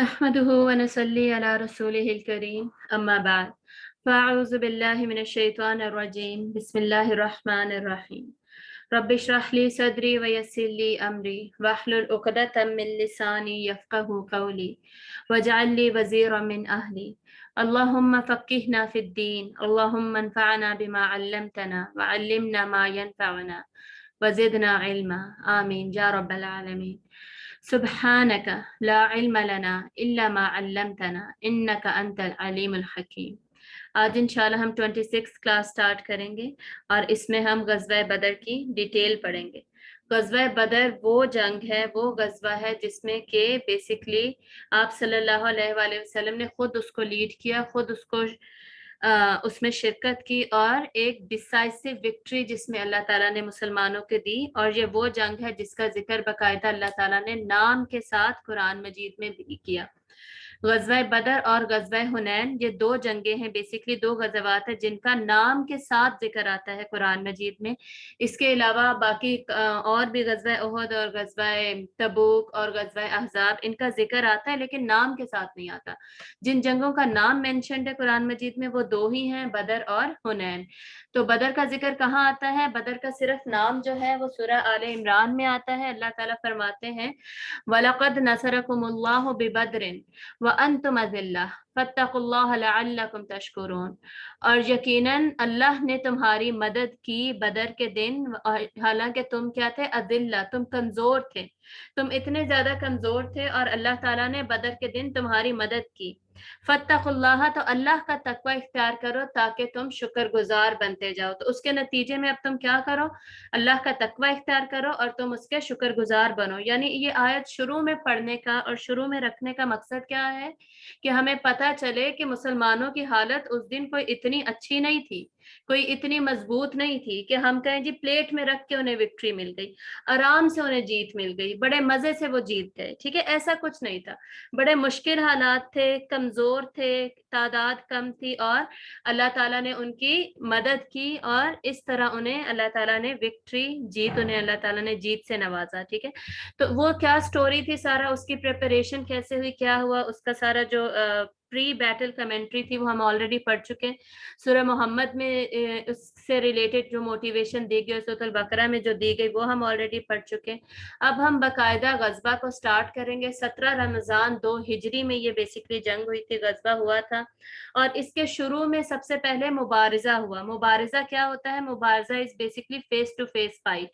نحمده ونصلي على رسوله الكريم أما بعد فأعوذ بالله من الشيطان الرجيم بسم الله الرحمن الرحيم رب اشرح لي صدري ويسر لي أمري واحلل عقدة من لساني يفقه قولي واجعل لي وزيرا من أهلي اللهم فقهنا في الدين اللهم انفعنا بما علمتنا وعلمنا ما ينفعنا وزدنا علما آمين يا رب العالمين سبحانك لا علم لنا إلا ما علمتنا إنك أنت العليم الحكيم۔ آج انشاءاللہ ہم 26 کلاس سٹارٹ کریں گے اور اس میں ہم غزوہ بدر کی ڈیٹیل پڑھیں گے۔ غزوہ بدر وہ جنگ ہے، وہ غزوہ ہے جس میں کہ بیسکلی آپ صلی اللہ علیہ وآلہ وسلم نے خود اس کو لیڈ کیا، خود اس کو اس میں شرکت کی، اور ایک ڈیسائسو وکٹری جس میں اللہ تعالیٰ نے مسلمانوں کے دی، اور یہ وہ جنگ ہے جس کا ذکر باقاعدہ اللہ تعالیٰ نے نام کے ساتھ قرآن مجید میں بھی کیا۔ غزوہ بدر اور غزوہ حنین یہ دو جنگیں ہیں، بیسکلی دو غزوات ہیں جن کا نام کے ساتھ ذکر آتا ہے قرآن مجید میں۔ اس کے علاوہ باقی اور بھی غزوہ احد اور غزوہ تبوک اور غزوہ احزاب ان کا ذکر آتا ہے لیکن نام کے ساتھ نہیں آتا۔ جن جنگوں کا نام مینشنڈ ہے قرآن مجید میں وہ دو ہی ہیں، بدر اور حنین۔ تو بدر کا ذکر کہاں آتا ہے؟ بدر کا صرف نام جو ہے وہ سورہ آل عمران میں آتا ہے۔ اللہ تعالیٰ فرماتے ہیں وَلَقَدْ نَصَرَكُمُ اللَّهُ بِبَدْرٍ وَأَنْتُمْ أَذِلَّةٌ فَاتَّقُوا اللَّهَ لَعَلَّكُمْ تَشْكُرُونَ، اور یقیناً اللہ نے تمہاری مدد کی بدر کے دن، حالانکہ تم کیا تھے؟ اذلہ، تم کمزور تھے، تم اتنے زیادہ کمزور تھے اور اللہ تعالیٰ نے بدر کے دن تمہاری مدد کی۔ فَاتَّقُوا اللَّهَ، تو اللہ کا تقوی اختیار کرو تاکہ تم شکر گزار بنتے جاؤ۔ تو اس کے نتیجے میں اب تم کیا کرو؟ اللہ کا تقوی اختیار کرو اور تم اس کے شکر گزار بنو۔ یعنی یہ آیت شروع میں پڑھنے کا اور شروع میں رکھنے کا مقصد کیا ہے کہ ہمیں پتہ چلے کہ مسلمانوں کی حالت اس دن کوئی اتنی اچھی نہیں تھی، کوئی اتنی مضبوط نہیں تھی کہ ہم کہیں جی پلیٹ میں رکھ کے انہیں وکٹری مل گئی، آرام سے انہیں جیت مل گئی، بڑے مزے سے وہ جیت گئے، ٹھیک ہے؟ ایسا کچھ نہیں تھا، بڑے مشکل حالات تھے، کمزور تھے، تعداد کم تھی، اور اللہ تعالیٰ نے ان کی مدد کی اور اس طرح انہیں اللہ تعالیٰ نے وکٹری جیت، انہیں اللہ تعالیٰ نے جیت سے نوازا، ٹھیک ہے؟ تو وہ کیا سٹوری تھی، سارا اس کی پریپریشن کیسے ہوئی، کیا ہوا، اس کا سارا جو پری بیٹل کمنٹری تھی وہ ہم آلریڈی پڑھ چکے ہیں۔ سورہ محمد میں اس سے ریلیٹڈ جو موٹیویشن دی گئی، سورۃ البقرہ میں جو دی گئی وہ ہم آلریڈی پڑھ چکے ہیں۔ اب ہم باقاعدہ غزوہ کو سٹارٹ کریں گے۔ 17 رمضان 2 ہجری میں یہ بیسکلی جنگ ہوئی تھی، غزوہ ہوا تھا، اور اس کے شروع میں سب سے پہلے مبارزہ ہوا۔ مبارزہ کیا ہوتا ہے؟ مبارزہ is basically face to face fight,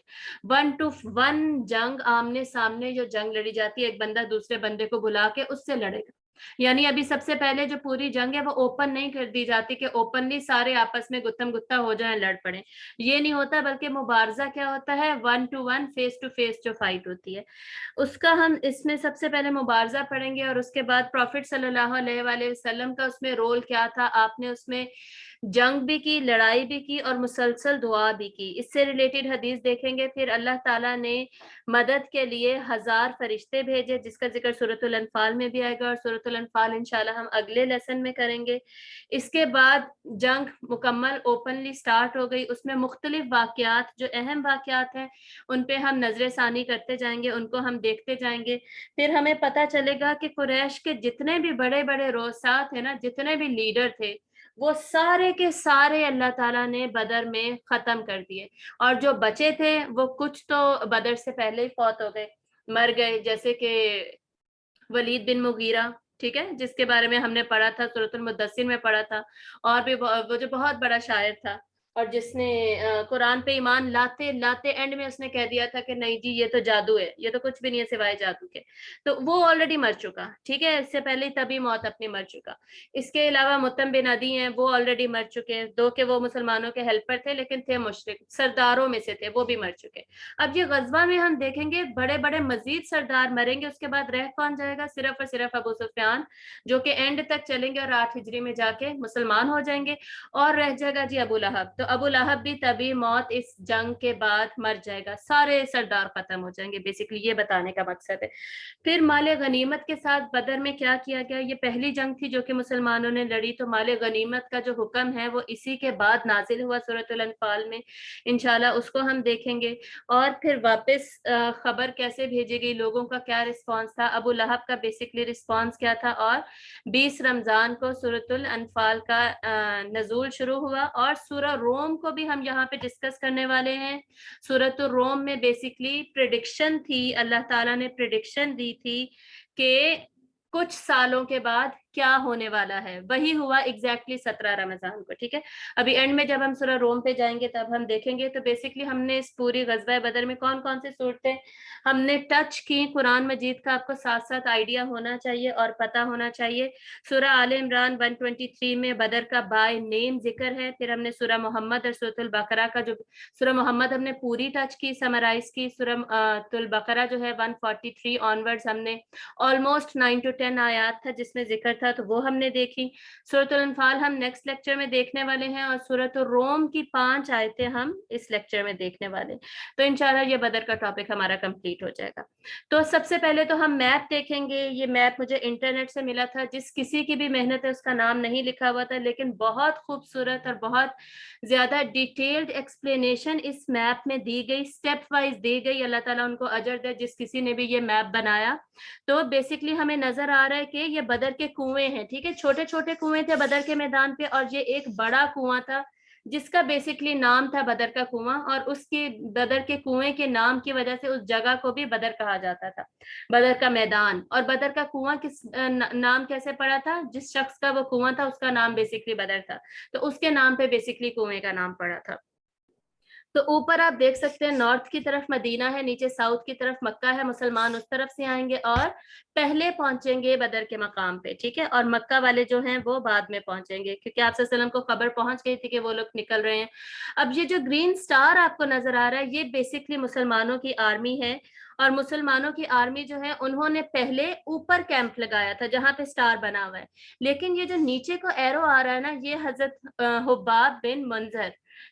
1 to 1 جنگ، آمنے سامنے جو جنگ لڑی جاتی ہے، ایک بندہ دوسرے بندے کو بلا کے اس سے لڑے گا۔ یعنی ابھی سب سے پہلے جو پوری جنگ ہے وہ اوپن نہیں کر دی جاتی کہ اوپنلی سارے آپس میں گتم گتا ہو جائیں، لڑ پڑیں، یہ نہیں ہوتا، بلکہ مبارزہ کیا ہوتا ہے؟ 1 to 1 فیس ٹو فیس جو فائٹ ہوتی ہے اس کا ہم اس میں سب سے پہلے مبارزہ پڑھیں گے، اور اس کے بعد پروفٹ صلی اللہ علیہ وآلہ وسلم کا اس میں رول کیا تھا۔ آپ نے اس میں جنگ بھی کی، لڑائی بھی کی، اور مسلسل دعا بھی کی۔ اس سے ریلیٹڈ حدیث دیکھیں گے۔ پھر اللہ تعالیٰ نے مدد کے لیے 1000 فرشتے بھیجے، جس کا ذکر سورۃ الانفال میں بھی آئے گا، اور سورۃ الانفال انشاءاللہ ہم اگلے لیسن میں کریں گے۔ اس کے بعد جنگ مکمل اوپنلی سٹارٹ ہو گئی، اس میں مختلف واقعات، جو اہم واقعات ہیں ان پہ ہم نظر ثانی کرتے جائیں گے، ان کو ہم دیکھتے جائیں گے۔ پھر ہمیں پتہ چلے گا کہ قریش کے جتنے بھی بڑے بڑے روسات ہیں نا، جتنے بھی لیڈر تھے، وہ سارے کے سارے اللہ تعالیٰ نے بدر میں ختم کر دیے، اور جو بچے تھے وہ کچھ تو بدر سے پہلے ہی فوت ہو گئے، مر گئے، جیسے کہ ولید بن مغیرہ، ٹھیک ہے، جس کے بارے میں ہم نے پڑھا تھا، سورۃ المدثر میں پڑھا تھا، اور بھی وہ جو بہت بڑا شاعر تھا، اور جس نے قرآن پہ ایمان لاتے لاتے اینڈ میں اس نے کہہ دیا تھا کہ نہیں جی یہ تو جادو ہے، یہ تو کچھ بھی نہیں ہے سوائے جادو کے، تو وہ آلریڈی مر چکا، ٹھیک ہے، اس سے پہلے تبھی موت اپنی مر چکا۔ اس کے علاوہ متم بن عدی ہیں، وہ آلریڈی مر چکے ہیں، دو کہ وہ مسلمانوں کے ہیلپر تھے لیکن تھے مشرک، سرداروں میں سے تھے، وہ بھی مر چکے۔ اب یہ غزوہ میں ہم دیکھیں گے بڑے بڑے مزید سردار مریں گے، اس کے بعد رہ کون جائے گا؟ صرف اور صرف ابو سفیان، جو کہ اینڈ تک چلیں گے اور 8 ہجری میں جا کے مسلمان ہو جائیں گے، اور رہ جائے گا جی ابو لہب۔ تو ابو لہب بھی تبھی موت اس جنگ کے بعد مر جائے گا، سارے سردار ختم ہو جائیں گے، بیسیکلی یہ بتانے کا مقصد ہے۔ پھر مال غنیمت کے ساتھ بدر میں کیا کیا گیا، یہ پہلی جنگ تھی جو کہ مسلمانوں نے لڑی، تو مال غنیمت کا جو حکم ہے وہ اسی کے بعد نازل ہوا سورۃ الانفال میں، انشاءاللہ اس کو ہم دیکھیں گے۔ اور پھر واپس خبر کیسے بھیجی گئی، لوگوں کا کیا رسپانس تھا، ابو لہب کا بیسیکلی رسپانس کیا تھا، اور 20 رمضان کو سورۃ الانفال کا نزول شروع ہوا۔ اور سورہ روم کو بھی ہم یہاں پہ ڈسکس کرنے والے ہیں۔ سورۃ الروم میں بیسیکلی پریڈکشن تھی، اللہ تعالیٰ نے پریڈکشن دی تھی کہ کچھ سالوں کے بعد کیا ہونے والا ہے، وہی ہوا ایگزیکٹلی 17 رمضان کو، ٹھیک ہے۔ ابھی اینڈ میں جب ہم سورہ روم پہ جائیں گے تب ہم دیکھیں گے۔ تو بیسیکلی ہم نے اس پوری غزوہ بدر میں کون کون سے صورتیں ہم نے ٹچ کی، قرآن مجید کا آپ کو ساتھ ساتھ آئیڈیا ہونا چاہیے اور پتہ ہونا چاہیے۔ سورہ آل عمران 123 میں بدر کا بائی نیم ذکر ہے۔ پھر ہم نے سورہ محمد اور سورۃ البقرہ کا جو سورہ محمد ہم نے پوری ٹچ کی، سمرائز کی۔ سورہ البقرہ جو ہے 143 آنورڈز ہم نے آلموسٹ 9 to 10 آیات تھا جس میں ذکر تھا، تو وہ ہم نے دیکھی۔ سورۃ الانفال ہم نیکسٹ لیکچر میں دیکھنے والے ہیں، اور سورۃ الروم کی 5 آیتیں ہم اس لیکچر میں دیکھنے والے ہیں۔ تو انشاءاللہ یہ بدر کا ٹاپک ہمارا کمپلیٹ ہو جائے گا۔ تو سب سے پہلے تو ہم میپ دیکھیں گے۔ یہ میپ مجھے انٹرنیٹ سے ملا تھا، جس کسی کی بھی محنت ہے اس کا نام نہیں لکھا ہوا تھا، لیکن بہت خوبصورت اور بہت زیادہ ڈیٹیلڈ ایکسپلینیشن اس میپ میں دی گئی، سٹیپ وائز دی گئی۔ اللہ تعالیٰ ان کو اجر دے جس کسی نے بھی یہ میپ بنایا۔ تو بیسکلی ہمیں نظر آ رہا ہے کہ یہ بدر کے کنویں ہیں، ٹھیک ہے، چھوٹے چھوٹے کنویں تھے بدر کے میدان پہ، اور یہ ایک بڑا کنواں تھا جس کا بیسکلی نام تھا بدر کا کنواں، اور اس کی بدر کے کنویں کے نام کی وجہ سے اس جگہ کو بھی بدر کہا جاتا تھا، بدر کا میدان۔ اور بدر کا کنواں کس نام کیسے پڑا تھا، جس شخص کا وہ کنواں تھا اس کا نام بیسکلی بدر تھا، تو اس کے نام پہ بیسکلی کنویں کا نام پڑا تھا۔ تو اوپر آپ دیکھ سکتے ہیں نارتھ کی طرف مدینہ ہے، نیچے ساؤتھ کی طرف مکہ ہے، مسلمان اس طرف سے آئیں گے اور پہلے پہنچیں گے بدر کے مقام پہ، ٹھیک ہے، اور مکہ والے جو ہیں وہ بعد میں پہنچیں گے، کیونکہ آپ صلی اللہ علیہ وسلم کو خبر پہنچ گئی تھی کہ وہ لوگ نکل رہے ہیں۔ اب یہ جو گرین سٹار آپ کو نظر آ رہا ہے یہ بیسکلی مسلمانوں کی آرمی ہے، اور مسلمانوں کی آرمی جو ہے انہوں نے پہلے اوپر کیمپ لگایا تھا جہاں پہ سٹار بنا ہوا ہے، لیکن یہ جو نیچے کو ایرو آ رہا ہے نا، یہ حضرت حباب بن منظر،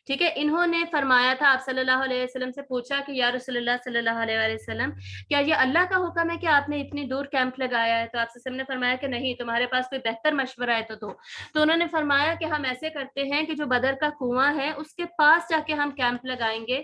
ٹھیک ہے، انہوں نے فرمایا تھا، آپ صلی اللہ علیہ وسلم سے پوچھا کہ یا رسول اللہ صلی اللہ علیہ وسلم کیا یہ اللہ کا حکم ہے کہ آپ نے اتنی دور کیمپ لگایا ہے؟ تو آپ صلی اللہ علیہ وسلم نے فرمایا کہ نہیں، تمہارے پاس کوئی بہتر مشورہ ہے تو انہوں نے فرمایا کہ ہم ایسے کرتے ہیں کہ جو بدر کا کنواں ہے اس کے پاس جا کے ہم کیمپ لگائیں گے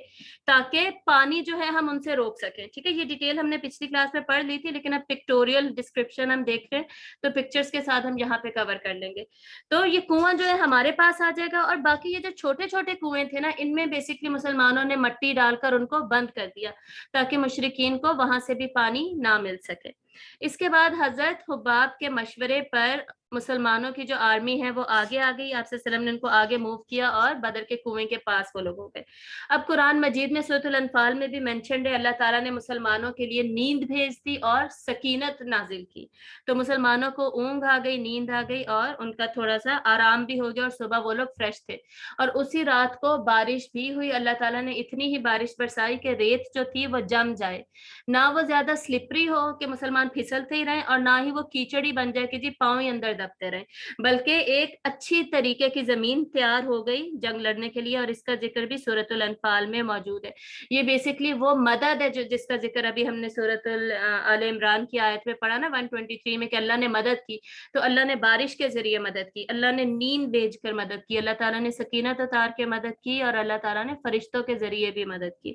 تاکہ پانی جو ہے ہم ان سے روک سکیں، ٹھیک ہے۔ یہ ڈیٹیل ہم نے پچھلی کلاس میں پڑھ لی تھی، لیکن اب پکٹوریل ڈسکرپشن ہم دیکھ رہے ہیں تو پکچرز کے ساتھ ہم یہاں پہ کور کر لیں گے۔ تو یہ کنواں جو ہے ہمارے پاس آ جائے گا، اور باقی یہ جو چھوٹے چھوٹے کنویں تھے نا، ان میں بیسکلی مسلمانوں نے مٹی ڈال کر ان کو بند کر دیا تاکہ مشرکین کو وہاں سے بھی پانی نہ مل سکے۔ اس کے بعد حضرت حباب کے مشورے پر مسلمانوں کی جو آرمی ہے وہ آگے آ گئی، آپ صلی اللہ علیہ وسلم نے ان کو آگے موو کیا اور بدر کے کنویں کے پاس وہ لوگ ہو گئے۔ اب قرآن مجید میں سورۃ الانفال میں بھی مینشنڈ ہے، اللہ تعالیٰ نے مسلمانوں کے لیے نیند بھیج دی اور سکینت نازل کی، تو مسلمانوں کو اونگ آ گئی، نیند آ گئی، اور ان کا تھوڑا سا آرام بھی ہو گیا، اور صبح وہ لوگ فریش تھے۔ اور اسی رات کو بارش بھی ہوئی، اللہ تعالیٰ نے اتنی ہی بارش برسائی کہ ریت جو تھی وہ جم جائے، نہ وہ زیادہ سلپری ہو کہ مسلمان پھسلتے ہی رہیں، اور نہ ہی وہ کیچڑی بن جائے کہ جی پاؤں ہی اندر دبتے رہیں، بلکہ ایک اچھی طریقے کی زمین تیار ہو گئی جنگ لڑنے کے لیے، اور اس کا ذکر بھی سورۃ الانفال میں موجود ہے۔ یہ بیسکلی وہ مدد ہے جس کا ذکر ابھی ہم نے سورۃ آل عمران کی آیت میں پڑھا نا 123 میں، کہ اللہ نے مدد کی، تو اللہ نے بارش کے ذریعے مدد کی، اللہ نے نیند بھیج کر مدد کی، اللہ تعالیٰ نے سکینت اتار کے مدد کی، اور اللہ تعالیٰ نے فرشتوں کے ذریعے بھی مدد کی،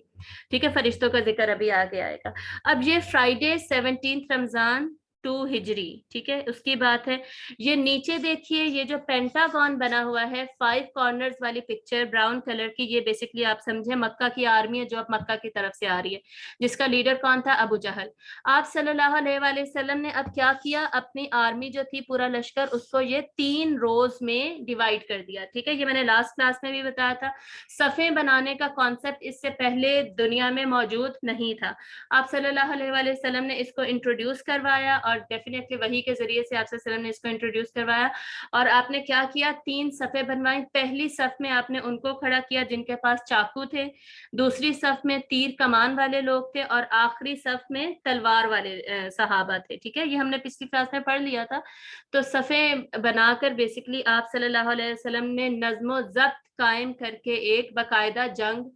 ٹھیک ہے، فرشتوں کا ذکر ابھی آگے آئے گا۔ اب یہ فرائیڈے 17 رمضان 2 ہجری، ٹھیک ہے، اس کی بات ہے۔ یہ نیچے دیکھیے، یہ جو پینٹاگون بنا ہوا ہے 5 کارنرز والی پکچر براؤن کلر کی، یہ بیسکلی آپ سمجھیں مکہ کی آرمی ہے جو اب مکہ کی طرف سے آ رہی ہے، جس کا لیڈر کون تھا؟ ابو جہل۔ آپ صلی اللہ علیہ وآلہ وسلم نے اب کیا کیا، اپنی آرمی جو تھی پورا لشکر اس کو یہ 3 روز میں ڈیوائڈ کر دیا، ٹھیک ہے، یہ میں نے لاسٹ کلاس میں بھی بتایا تھا، صفیں بنانے کا کانسیپٹ اس سے پہلے دنیا میں موجود نہیں تھا، آپ صلی اللہ علیہ وآلہ وسلم نے اس کو انٹروڈیوس کروایا، اور اور ڈیفینیٹلی وحی کے ذریعے سے آپ صلی اللہ علیہ وسلم نے اس کو انٹروڈیوس کروایا. اور آپ نے کیا کیا, 3 صفیں بنوائی. پہلی صف میں آپ نے ان کو کھڑا کیا جن کے پاس چاقو تھے, دوسری صف میں تیر کمان والے لوگ تھے, اور آخری صف میں تلوار والے صحابہ تھے. ٹھیک ہے, یہ ہم نے پچھلی کلاس میں پڑھ لیا تھا. تو صفیں بنا کر بیسکلی آپ صلی اللہ علیہ وسلم نے نظم و ضبط قائم کر کے ایک باقاعدہ جنگ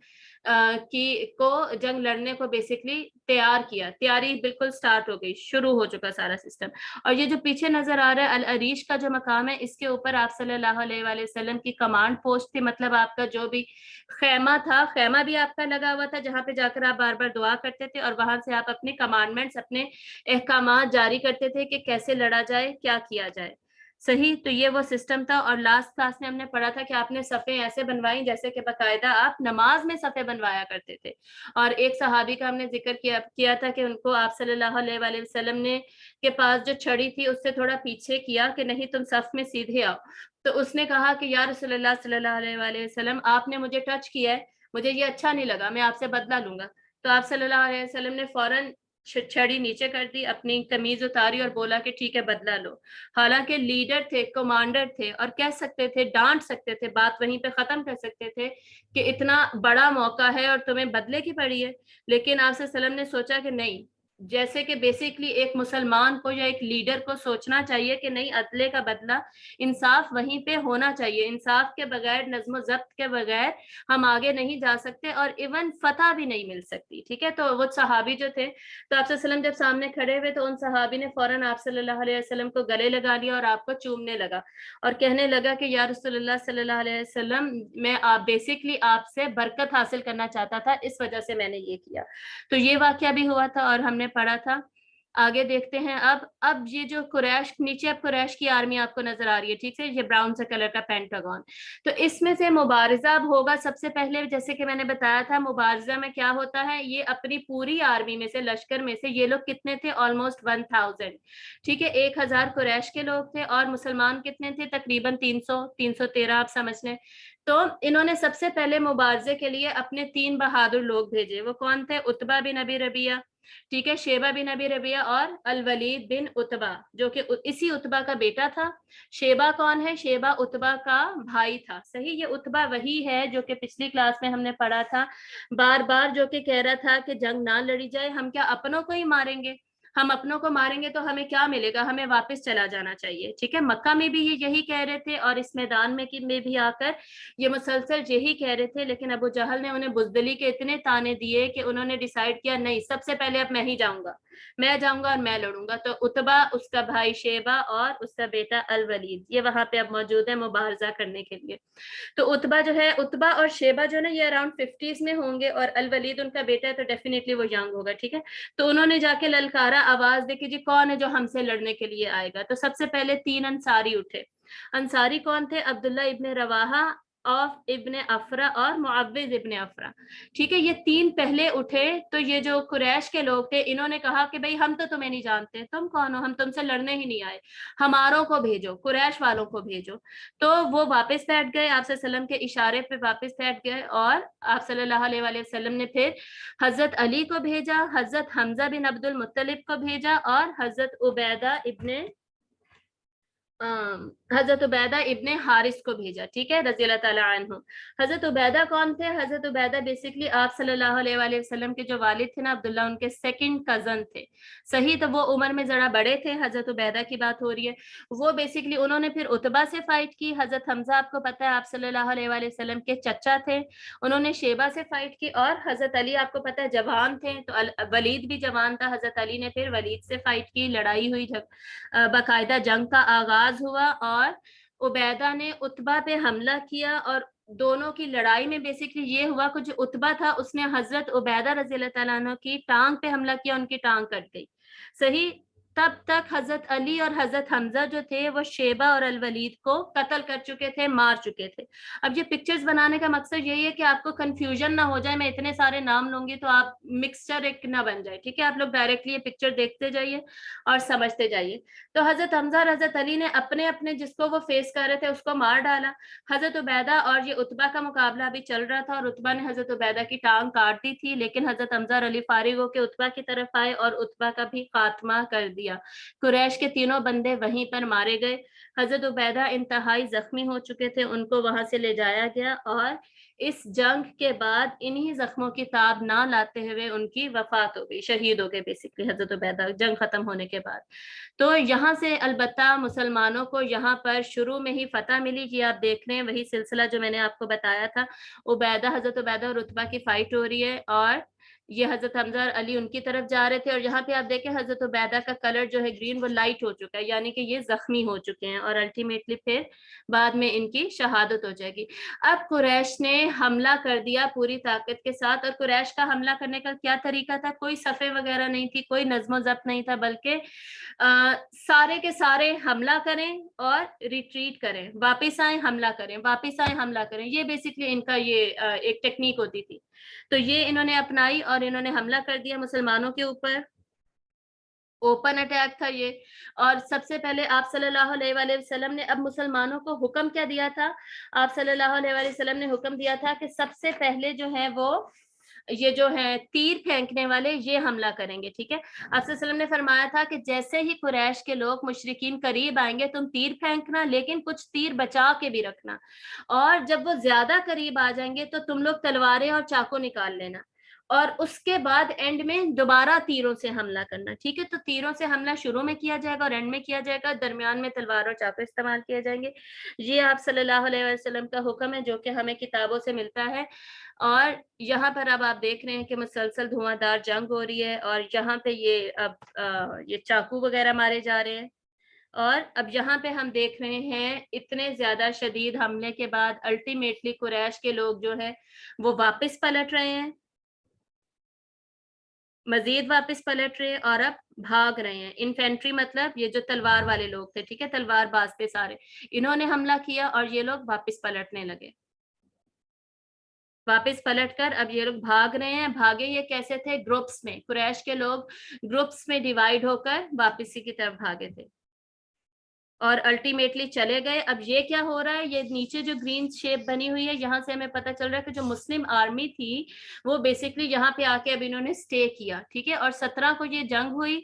لڑنے کو بیسکلی تیار کیا. تیاری بالکل سٹارٹ ہو گئی, شروع ہو چکا سارا سسٹم. اور یہ جو پیچھے نظر آ رہا ہے العریش کا جو مقام ہے, اس کے اوپر آپ صلی اللہ علیہ وآلہ وسلم کی کمانڈ پوسٹ تھی. مطلب آپ کا جو بھی خیمہ تھا, خیمہ بھی آپ کا لگا ہوا تھا جہاں پہ جا کر آپ بار بار دعا کرتے تھے, اور وہاں سے آپ اپنے کمانڈمنٹس, اپنے احکامات جاری کرتے تھے کہ کیسے لڑا جائے, کیا کیا جائے. صحیح, تو یہ وہ سسٹم تھا. اور لاسٹ کلاس میں ہم نے پڑھا تھا کہ آپ نے صفیں ایسے بنوائی جیسے کہ باقاعدہ آپ نماز میں صفیں بنوایا کرتے تھے. اور ایک صحابی کا ہم نے ذکر کیا تھا کہ ان کو آپ صلی اللہ علیہ وآلہ وسلم نے کے پاس جو چھڑی تھی اس سے تھوڑا پیچھے کیا کہ نہیں تم صف میں سیدھے آؤ. تو اس نے کہا کہ یا رسول اللہ صلی اللہ علیہ وآلہ وسلم, آپ نے مجھے ٹچ کیا ہے, مجھے یہ اچھا نہیں لگا, میں آپ سے بدلہ لوں گا. تو آپ صلی اللہ علیہ وسلم نے فوراً چھڑی نیچے کر دی, اپنی قمیض اتاری اور بولا کہ ٹھیک ہے بدلہ لو. حالانکہ لیڈر تھے, کمانڈر تھے, اور کہہ سکتے تھے, ڈانٹ سکتے تھے, بات وہیں پہ ختم کر سکتے تھے کہ اتنا بڑا موقع ہے اور تمہیں بدلے کی پڑی ہے. لیکن آپ صلی اللہ علیہ وسلم نے سوچا کہ نہیں, جیسے کہ بیسکلی ایک مسلمان کو یا ایک لیڈر کو سوچنا چاہیے کہ نہیں, عدلے کا بدلہ, انصاف وہیں پہ ہونا چاہیے. انصاف کے بغیر, نظم و ضبط کے بغیر ہم آگے نہیں جا سکتے, اور ایون فتح بھی نہیں مل سکتی. ٹھیک ہے, تو وہ صحابی جو تھے, تو آپ صلی اللہ علیہ وسلم جب سامنے کھڑے ہوئے تو ان صحابی نے فوراً آپ صلی اللہ علیہ وسلم کو گلے لگا لیا اور آپ کو چومنے لگا, اور کہنے لگا کہ یا رسول اللہ صلی اللہ علیہ وسلم, میں بیسکلی آپ سے برکت حاصل کرنا چاہتا تھا, اس وجہ سے میں نے یہ کیا. تو یہ واقعہ بھی ہوا تھا اور ہم نے پڑھا تھا. آگے دیکھتے ہیں. اب یہ جو قریش, نیچے اب قریش کی آرمی آپ کو نظر آ رہی ہے, ٹھیک ہے, یہ براؤن سے کلر کا پینٹاگون. تو اس میں سے مبارزہ اب ہوگا. سب سے پہلے جیسے کہ میں نے بتایا تھا, مبارزہ میں کیا ہوتا ہے, یہ اپنی پوری آرمی میں سے, لشکر میں سے, یہ لوگ کتنے تھے, آلموسٹ 1000. ٹھیک ہے, 1000 قریش کے لوگ تھے, اور مسلمان کتنے تھے, تقریباً 313 آپ سمجھ لیں. تو انہوں نے سب سے پہلے مبارزے کے لیے اپنے 3 بہادر لوگ بھیجے. وہ کون تھے, عتبہ بن ابی ربیعہ, ٹھیک ہے, شیبہ بن ابی ربیعہ, اور الولید بن عتبہ, جو کہ اسی عتبہ کا بیٹا تھا. شیبہ کون ہے, شیبہ عتبہ کا بھائی تھا. صحیح, یہ عتبہ وہی ہے جو کہ پچھلی کلاس میں ہم نے پڑھا تھا, بار بار جو کہ کہہ رہا تھا کہ جنگ نہ لڑی جائے, ہم کیا اپنوں کو ہی ماریں گے, ہم اپنوں کو ماریں گے تو ہمیں کیا ملے گا, ہمیں واپس چلا جانا چاہیے. ٹھیک ہے, مکہ میں بھی یہ یہی کہہ رہے تھے, اور اس میدان میں بھی آ کر یہ مسلسل یہی کہہ رہے تھے. لیکن ابو جہل نے انہیں بزدلی کے اتنے تانے دیے کہ انہوں نے ڈیسائیڈ کیا نہیں, سب سے پہلے اب میں ہی جاؤں گا, میں جاؤں گا اور میں لڑوں گا. تو عتبہ, اس کا بھائی شیبہ, اور اس کا بیٹا الولید, یہ وہاں پہ اب موجود ہے مبارزہ کرنے کے لیے. تو عتبہ جو ہے, عتبہ اور شیبہ جو ہے نا, یہ اراؤنڈ 50s میں ہوں گے, اور الولید ان کا بیٹا ہے تو ڈیفینیٹلی وہ ینگ ہوگا. ٹھیک ہے, تو انہوں نے جا کے للکارا, آواز دے کہ جی کون ہے جو ہم سے لڑنے کے لیے آئے گا. تو سب سے پہلے 3 انصاری اٹھے. انصاری کون تھے, عبداللہ ابن رواحہ, آف ابن افرا, اور معوذ ابن افرا. ٹھیک ہے, یہ 3 پہلے اٹھے. تو یہ جو قریش کے لوگ تھے, انہوں نے کہا کہ بھئی ہم تو تمہیں نہیں جانتے, تم کون ہو, ہم تم سے لڑنے ہی نہیں آئے, ہماروں کو بھیجو, قریش والوں کو بھیجو. تو وہ واپس بیٹھ گئے, آپ صلی اللہ علیہ وسلم کے اشارے پہ واپس بیٹھ گئے, اور آپ صلی اللہ علیہ وآلہ وسلم نے پھر حضرت علی کو بھیجا, حضرت حمزہ بن عبد المطلب کو بھیجا, اور حضرت عبیدہ ابن حارث کو بھیجا. ٹھیک ہے, رضی اللہ تعالیٰ عنہ. حضرت عبیدہ کون تھے, حضرت عبیدہ بیسکلی آپ صلی اللہ علیہ وآلہ وسلم کے جو والد تھے نا عبداللہ, ان کے 2nd کزن تھے. صحیح, تو وہ عمر میں ذرا بڑے تھے. حضرت عبیدہ کی بات ہو رہی ہے. وہ بیسکلی انہوں نے پھر عتبہ سے فائٹ کی. حضرت حمزہ آپ کو پتہ ہے آپ صلی اللہ علیہ وآلہ وسلم کے چچا تھے, انہوں نے شیبہ سے فائٹ کی. اور حضرت علی آپ کو پتہ ہے جوان تھے, تو ولید بھی جوان تھا, حضرت علی نے پھر ولید سے فائٹ کی, لڑائی ہوئی, باقاعدہ جنگ کا آغاز ہوا, اور عبیدہ نے عتبہ پہ حملہ کیا. اور دونوں کی لڑائی میں بیسکلی یہ ہوا کہ جو عتبہ تھا اس نے حضرت عبیدہ رضی اللہ تعالیٰ عنہ کی ٹانگ پہ حملہ کیا, ان کی ٹانگ کٹ گئی. صحیح, تب تک حضرت علی اور حضرت حمزہ جو تھے وہ شیبہ اور الولید کو قتل کر چکے تھے, مار چکے تھے. اب یہ پکچرز بنانے کا مقصد یہی ہے کہ آپ کو کنفیوژن نہ ہو جائے, میں اتنے سارے نام لوں گی تو آپ مکسچر ایک نہ بن جائے. ٹھیک ہے, آپ لوگ ڈائریکٹلی یہ پکچر دیکھتے جائیے اور سمجھتے جائیے. تو حضرت حمزہ اور حضرت علی نے اپنے اپنے جس کو وہ فیس کر رہے تھے اس کو مار ڈالا. حضرت عبیدہ اور یہ عتبہ کا مقابلہ بھی چل رہا تھا, اور عتبہ نے حضرت عبیدہ کی ٹانگ کاٹ دی تھی, لیکن حضرت حمزہ اور علی فارغ ہو کے عتبہ کی طرف آئے اور عتبہ کا بھی خاتمہ کر دیا. قریش کے تینوں بندے وہیں پر مارے گئے. حضرت عبیدہ انتہائی زخمی ہو چکے تھے, ان کو وہاں سے لے جایا گیا, اور اس جنگ کے بعد انہی زخموں کی تاب نہ لاتے ہوئے ان کی وفات ہو گئی, شہید ہو گئے بیسکلی حضرت عبیدہ جنگ ختم ہونے کے بعد. تو یہاں سے البتہ مسلمانوں کو یہاں پر شروع میں ہی فتح ملی. یہ آپ دیکھ رہے ہیں وہی سلسلہ جو میں نے آپ کو بتایا تھا, حضرت عبیدہ اور رتبہ کی فائٹ ہو رہی ہے, اور یہ حضرت حمزہ اور علی ان کی طرف جا رہے تھے, اور یہاں پہ آپ دیکھیں حضرت عبیدہ کا کلر جو ہے گرین وہ لائٹ ہو چکا ہے, یعنی کہ یہ زخمی ہو چکے ہیں, اور الٹیمیٹلی پھر بعد میں ان کی شہادت ہو جائے گی. اب قریش نے حملہ کر دیا پوری طاقت کے ساتھ, اور قریش کا حملہ کرنے کا کیا طریقہ تھا, کوئی صفے وغیرہ نہیں تھی, کوئی نظم و ضبط نہیں تھا, بلکہ سارے کے سارے حملہ کریں اور ریٹریٹ کریں, واپس آئیں حملہ کریں, واپس آئیں حملہ کریں. یہ بیسکلی ان کا یہ ایک ٹیکنیک ہوتی تھی. تو یہ انہوں نے اپنائی اور انہوں نے حملہ کر دیا مسلمانوں کے اوپر. اوپن اٹیک تھا یہ. اور سب سے پہلے آپ صلی اللہ علیہ وآلہ وسلم نے اب مسلمانوں کو حکم کیا دیا تھا, آپ صلی اللہ علیہ وآلہ وسلم نے حکم دیا تھا کہ سب سے پہلے جو ہے وہ یہ جو ہے تیر پھینکنے والے یہ حملہ کریں گے, ٹھیک ہے. آپ صلی اللہ علیہ وسلم نے فرمایا تھا کہ جیسے ہی قریش کے لوگ مشرکین قریب آئیں گے تم تیر پھینکنا, لیکن کچھ تیر بچا کے بھی رکھنا, اور جب وہ زیادہ قریب آ جائیں گے تو تم لوگ تلواریں اور چاقو نکال لینا, اور اس کے بعد اینڈ میں دوبارہ تیروں سے حملہ کرنا, ٹھیک ہے. تو تیروں سے حملہ شروع میں کیا جائے گا اور اینڈ میں کیا جائے گا, درمیان میں تلوار اور چاقو استعمال کیے جائیں گے. یہ آپ صلی اللہ علیہ وسلم کا حکم ہے جو کہ ہمیں کتابوں سے ملتا ہے. اور یہاں پر اب آپ دیکھ رہے ہیں کہ مسلسل دھواں دار جنگ ہو رہی ہے, اور یہاں پہ یہ چاقو وغیرہ مارے جا رہے ہیں. اور اب یہاں پہ ہم دیکھ رہے ہیں اتنے زیادہ شدید حملے کے بعد الٹیمیٹلی قریش کے لوگ جو ہے وہ واپس پلٹ رہے ہیں, مزید واپس پلٹ رہے, اور اب بھاگ رہے ہیں. انفینٹری مطلب یہ جو تلوار والے لوگ تھے, ٹھیک ہے, تلوار باز تھے سارے, انہوں نے حملہ کیا اور یہ لوگ واپس پلٹنے لگے. واپس پلٹ کر اب یہ لوگ بھاگ رہے ہیں. بھاگے یہ کیسے تھے, گروپس میں, قریش کے لوگ گروپس میں ڈیوائیڈ ہو کر واپسی کی طرف بھاگے تھے, اور الٹیمیٹلی چلے گئے. اب یہ کیا ہو رہا ہے, یہ نیچے جو گرین شیپ بنی ہوئی ہے یہاں سے ہمیں پتہ چل رہا ہے کہ جو مسلم آرمی تھی وہ بیسکلی یہاں پہ آ کے اب انہوں نے سٹے کیا, ٹھیک ہے. اور 17 کو یہ جنگ ہوئی,